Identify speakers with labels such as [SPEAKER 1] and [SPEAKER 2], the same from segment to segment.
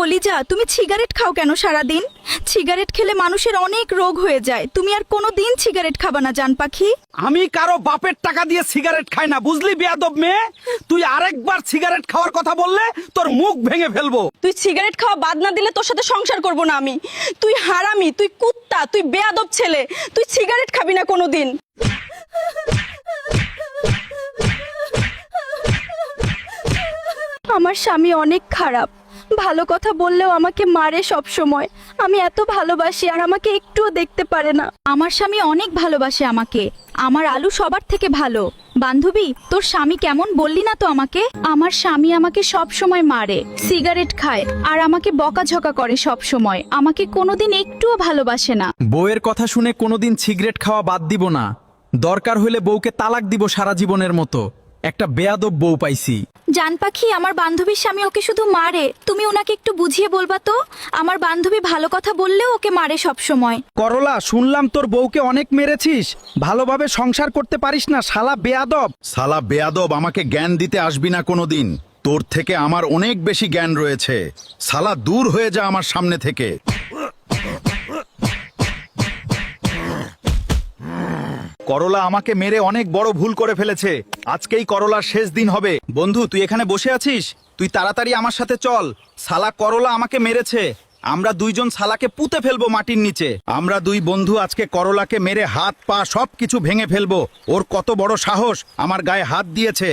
[SPEAKER 1] কলিজা, তুমি সিগারেট খাও কেন সারাদিন? সিগারেট খেলে মানুষের অনেক রোগ হয়ে যায়। তুমি আর কোনোদিন সিগারেট খাবা না জান পাখি।
[SPEAKER 2] আমি কারো বাপের টাকা দিয়ে সিগারেট খাই না, বুঝলি বেয়াদব মেয়ে? তুই আরেকবার সিগারেট খাওয়ার কথা বললে তোর মুখ ভেঙে ফেলবো।
[SPEAKER 1] তুই সিগারেট খাওয়া বাদ না দিলে তোর সাথে সংসার করব না আমি। তুই হারামি, তুই কুত্তা, তুই বেয়াদব ছেলে। তুই সিগারেট খাবি না কোনোদিন। আমার স্বামী অনেক খারাপ, ভালো কথা বললেও আমাকে মারে সব সময়। আমি এত ভালোবাসি আর আমাকে একটুও দেখতে পারে না। আমার স্বামী অনেক ভালোবাসে আমাকে। আমার আলু সবার থেকে ভালো। বান্ধবী, তোর স্বামী কেমন বললি না তো আমাকে? আমার স্বামী আমাকে সব সময় মারে, সিগারেট খায় আর আমাকে বকাঝকা করে সব সময়। আমাকে কোনোদিন একটুও ভালোবাসে না।
[SPEAKER 2] বউয়ের কথা শুনে কোনোদিন সিগারেট খাওয়া বাদ দিব না। দরকার হলে বউকে তালাক দিব সারা জীবনের মতো। একটা বেয়াদব বউ পাইছি।
[SPEAKER 1] জান পাখি, আমার বান্ধবীর স্বামী ওকে শুধু মারে। তুমি ওনাকে একটু বুঝিয়ে বলবা তো? আমার বান্ধবী ভালো কথা বললেও ওকে মারে সব সময়।
[SPEAKER 2] করলা, শুনলাম তোর বউকে অনেক মেরেছিস। ভালোভাবে সংসার করতে পারিস না, শালা বেয়াদব।
[SPEAKER 3] শালা বেয়াদব, আমাকে জ্ঞান দিতে আসবি না কোনোদিন। তোর থেকে আমার অনেক বেশি জ্ঞান রয়েছে। শালা দূর হয়ে যা আমার সামনে থেকে। করলা আমাকে মেরে অনেক বড় ভুল করে ফেলেছে। আজকেই করলার শেষ দিন হবে। বন্ধু, তুই এখানে বসে আছিস? তুই তাড়াতাড়ি আমার সাথে চল। শালা করলা আমাকে মেরেছে। আমরা দুইজন শালাকে পুঁতে ফেলবো মাটির নিচে। আমরা দুই বন্ধু আজকে করলাকে মেরে হাত পা সবকিছু ভেঙে ফেলবো। ওর কত বড় সাহস আমার গায়ে হাত দিয়েছে।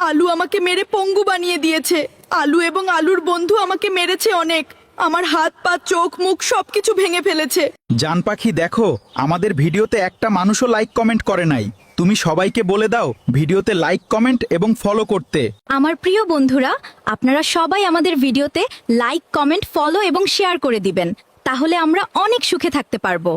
[SPEAKER 1] আলু আমাকে মেরে পঙ্গু বানিয়ে দিয়েছে। আলু এবং আলুর বন্ধু আমাকে মেরেছে অনেক। আমার হাত পা চোখ মুখ সবকিছু ভেঙে ফেলেছে।
[SPEAKER 2] জান পাখি, দেখো আমাদের ভিডিওতে একটা মানুষও লাইক কমেন্ট করে নাই। তুমি সবাইকে বলে দাও ভিডিওতে লাইক কমেন্ট এবং ফলো করতে।
[SPEAKER 1] আমার প্রিয় বন্ধুরা, আপনারা সবাই আমাদের ভিডিওতে লাইক কমেন্ট ফলো এবং শেয়ার করে দিবেন। তাহলে আমরা অনেক সুখে থাকতে পারবো।